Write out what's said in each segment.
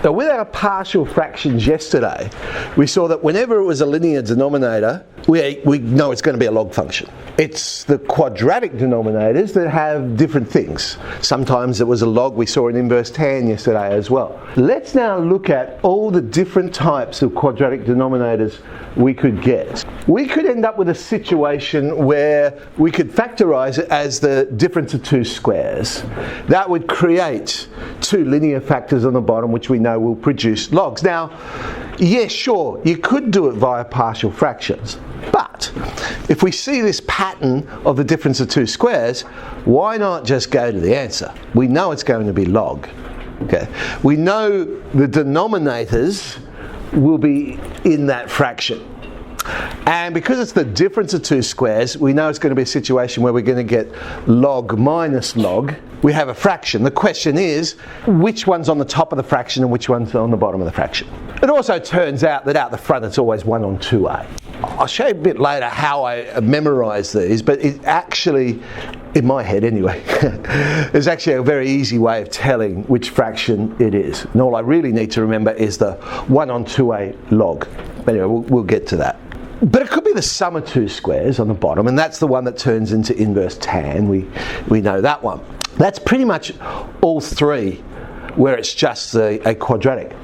Now with our partial fractions yesterday, we saw that whenever it was a linear denominator, we know it's going to be a log function. It's the quadratic denominators that have different things. Sometimes it was a log. We saw an inverse tan yesterday as well. Let's now look at all the different types of quadratic denominators we could get. We could end up with a situation where we could factorize it as the difference of two squares. That would create two linear factors on the bottom, which we know will produce logs. Now, yes, sure, you could do it via partial fractions, but if we see this pattern of the difference of two squares, why not just go to the answer? We know it's going to be log. Okay. We know the denominators will be in that fraction. And because it's the difference of two squares, we know it's going to be a situation where we're going to get log minus log. We have a fraction. The question is, which one's on the top of the fraction and which one's on the bottom of the fraction? It also turns out that out the front it's always 1 on 2a. I'll show you a bit later how I memorise these, but it actually, in my head anyway, there's actually a very easy way of telling which fraction it is. And all I really need to remember is the 1 on 2a log. Anyway, we'll get to that. But it could be the sum of two squares on the bottom, and that's the one that turns into inverse tan. We know that one. That's pretty much all three where it's just a quadratic.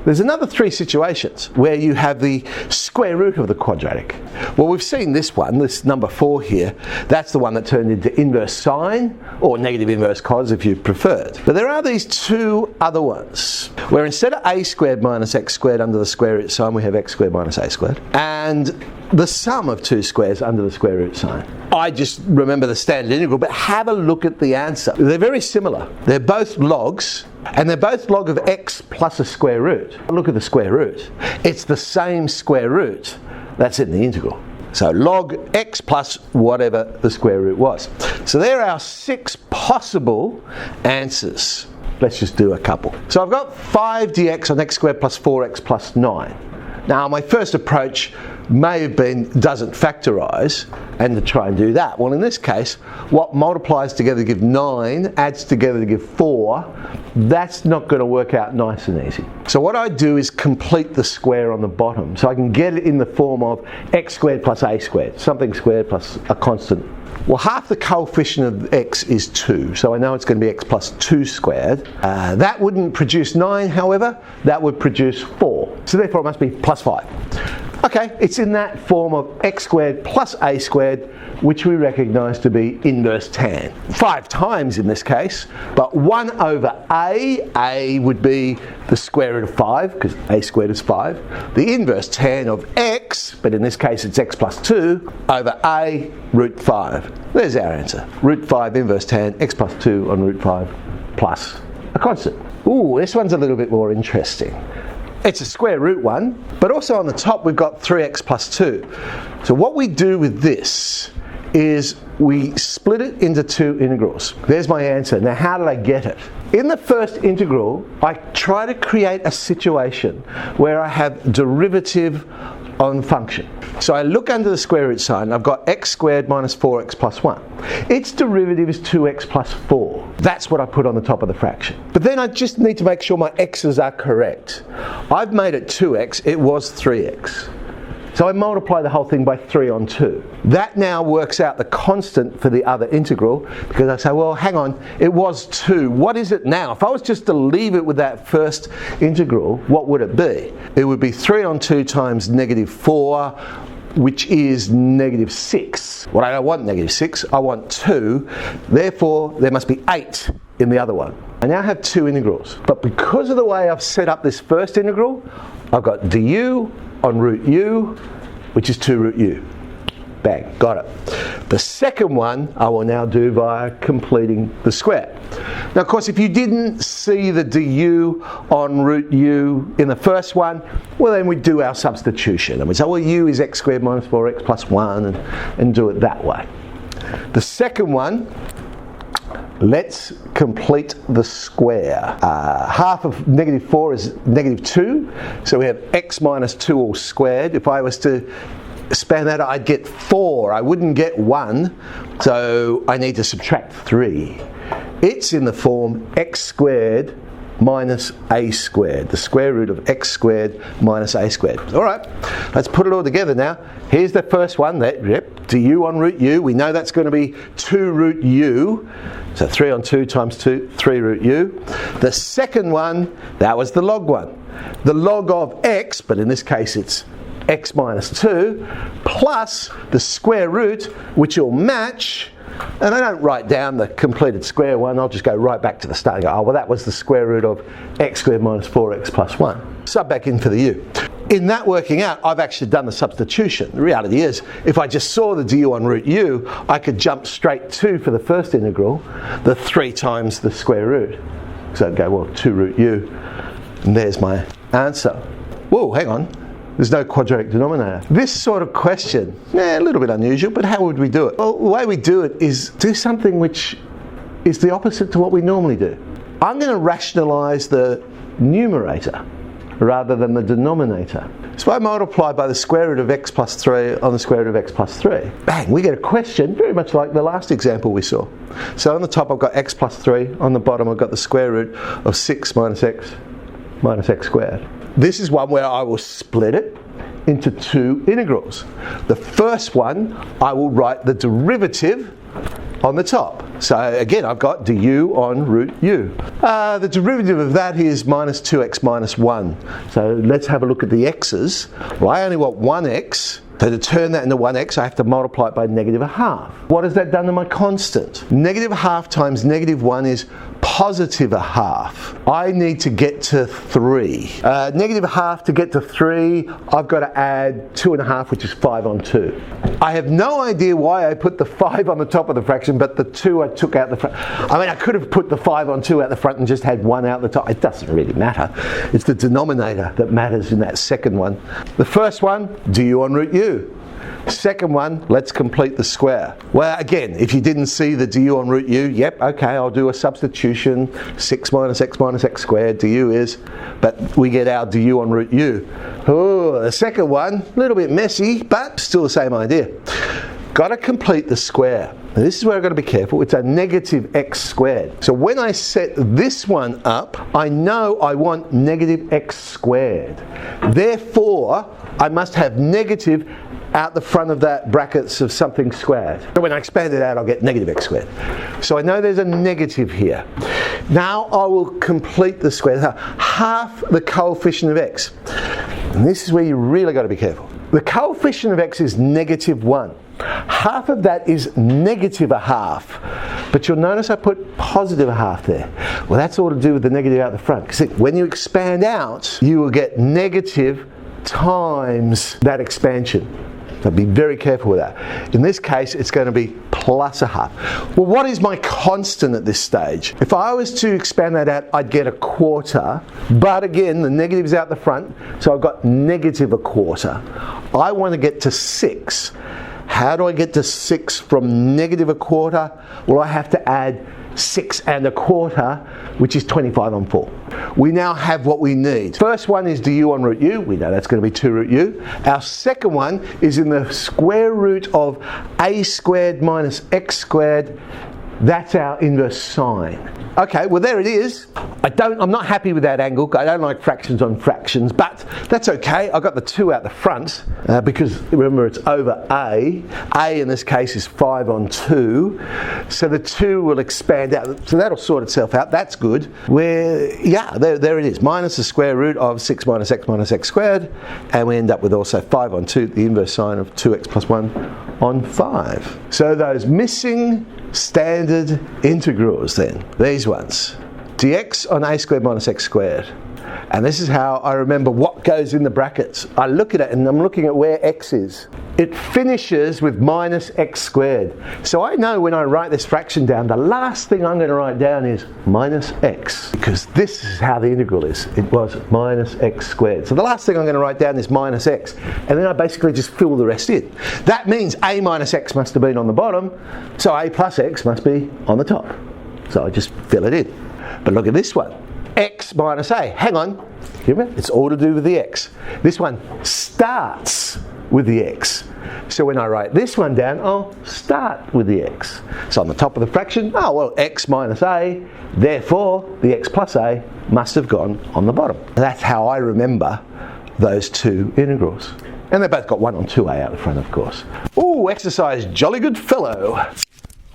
There's another three situations where you have the square root of the quadratic. Well, we've seen this one, this number 4 here. That's the one that turned into inverse sine, or negative inverse cos if you preferred. But there are these two other ones, where instead of a squared minus x squared under the square root sign, we have x squared minus a squared. And the sum of two squares under the square root sign. I just remember the standard integral, but have a look at the answer. They're very similar. They're both logs, and they're both log of x plus a square root. Look at the square root. It's the same square root that's in the integral. So log x plus whatever the square root was. So there are 6 possible answers. Let's just do a couple. So I've got 5 dx on x squared plus 4x plus 9. Now my first approach may have been doesn't factorise and to try and do that. Well, in this case, what multiplies together to give 9 adds together to give 4. That's not going to work out nice and easy. So what I do is complete the square on the bottom. So I can get it in the form of x squared plus a squared, something squared plus a constant. Well, half the coefficient of x is 2, so I know it's going to be x plus 2 squared. That wouldn't produce 9, however, that would produce 4. So therefore it must be plus 5. Okay, it's in that form of x squared plus a squared, which we recognise to be inverse tan. 5 times in this case, but 1 over a would be the square root of 5, because a squared is 5. The inverse tan of x, but in this case it's x plus 2, over a root 5. There's our answer. Root 5 inverse tan, x plus 2 on root 5, plus a constant. Ooh, this one's a little bit more interesting. It's a square root one, but also on the top we've got 3x plus 2. So what we do with this is we split it into 2 integrals. There's my answer. Now how did I get it? In the first integral, I try to create a situation where I have derivative on function. So I look under the square root sign, I've got x squared minus 4x plus 1. Its derivative is 2x plus 4. That's what I put on the top of the fraction. But then I just need to make sure my x's are correct. I've made it 2x, it was 3x. So I multiply the whole thing by 3 on 2. That now works out the constant for the other integral, because I say, well, hang on, it was 2. What is it now? If I was just to leave it with that first integral, what would it be? It would be 3 on 2 times negative 4, which is negative 6. Well, I don't want negative 6, I want 2. Therefore, there must be 8 in the other one. I now have 2 integrals. But because of the way I've set up this first integral, I've got du on root u, which is 2 root u. Bang, got it. The second one I will now do via completing the square. Now of course if you didn't see the du on root u in the first one, well then we do our substitution. And we say, well, u is x squared minus 4x plus 1 and do it that way. The second one, let's complete the square. Half of negative 4 is negative 2, so we have x minus 2 all squared. If I was to span that, I'd get 4. I wouldn't get 1, so I need to subtract 3. It's in the form x squared minus a squared. The square root of x squared minus a squared. All right, let's put it all together now. Here's the first one, du on root u. We know that's going to be 2 root u. So 3 on 2 times 2, 3 root u. The second one, that was the log one. The log of x, but in this case it's x minus 2, plus the square root, which will match. And I don't write down the completed square one, I'll just go right back to the start and go, oh, well, that was the square root of x squared minus 4x plus 1. Sub back in for the u. In that working out, I've actually done the substitution. The reality is, if I just saw the du on root u, I could jump straight to, for the first integral, the 3 times the square root. So I'd go, well, 2 root u, and there's my answer. Whoa, hang on. There's no quadratic denominator. This sort of question, a little bit unusual, but how would we do it? Well, the way we do it is do something which is the opposite to what we normally do. I'm going to rationalise the numerator rather than the denominator. So I multiply by the square root of x plus 3 on the square root of x plus 3. Bang, we get a question very much like the last example we saw. So on the top I've got x plus 3, on the bottom I've got the square root of 6 minus x squared. This is one where I will split it into 2 integrals. The first one, I will write the derivative on the top. So again, I've got du on root u. The derivative of that is minus 2x minus 1. So let's have a look at the x's. Well, I only want 1x. So to turn that into 1x, I have to multiply it by negative a half. What has that done to my constant? Negative a half times negative 1 is positive a half. I need to get to 3. Negative a half to get to 3, I've got to add 2.5, which is 5 on 2. I have no idea why I put the 5 on the top of the fraction, but the 2 I took out the front. I mean, I could have put the 5 on 2 out the front and just had 1 out the top. It doesn't really matter. It's the denominator that matters in that second one. The first one, du on root u. Second one, let's complete the square. Well, again, if you didn't see the du on root u, yep, okay, I'll do a substitution. 6 minus x squared, du is, but we get our du on root u. Oh, the second one, a little bit messy, but still the same idea. Got to complete the square. Now, this is where I've got to be careful. It's a negative x squared. So when I set this one up, I know I want negative x squared. Therefore, I must have negative out the front of that brackets of something squared. So when I expand it out, I'll get negative x squared. So I know there's a negative here. Now I will complete the square. So half the coefficient of x. And this is where you really got to be careful. The coefficient of x is negative 1. Half of that is negative a half. But you'll notice I put positive a half there. Well, that's all to do with the negative out the front. Because when you expand out, you will get negative times that expansion. So be very careful with that. In this case, it's going to be plus a half. Well, what is my constant at this stage? If I was to expand that out, I'd get a quarter. But again, the negative's out the front, so I've got negative a quarter. I want to get to 6. How do I get to 6 from negative a quarter? Well, I have to add 6 1/4, which is 25 on 4. We now have what we need. First one is du on root u. We know that's going to be 2 root u. Our second one is in the square root of a squared minus x squared. That's our inverse sine. Okay, well there it is. I'm not happy with that angle. I don't like fractions on fractions, but that's okay. I got the 2 out the front because remember it's over a. A in this case is 5 on 2. So the 2 will expand out. So that'll sort itself out. That's good. There it is. Minus the square root of 6 minus x squared. And we end up with also 5 on 2, the inverse sine of 2x plus 1 on 5. So those missing standard integrals then, these ones, dx on a squared minus x squared. And this is how I remember what goes in the brackets. I look at it and I'm looking at where x is. It finishes with minus x squared. So I know when I write this fraction down, the last thing I'm going to write down is minus x, because this is how the integral is. It was minus x squared. So the last thing I'm going to write down is minus x, and then I basically just fill the rest in. That means a minus x must have been on the bottom, so a plus x must be on the top. So I just fill it in. But look at this one. X minus a. Hang on. It's all to do with the x. This one starts with the x. So when I write this one down, I'll start with the x. So on the top of the fraction, x minus a, therefore the x plus a must have gone on the bottom. That's how I remember those two integrals. And they both got 1 on 2a out the front, of course. Ooh, exercise, jolly good fellow.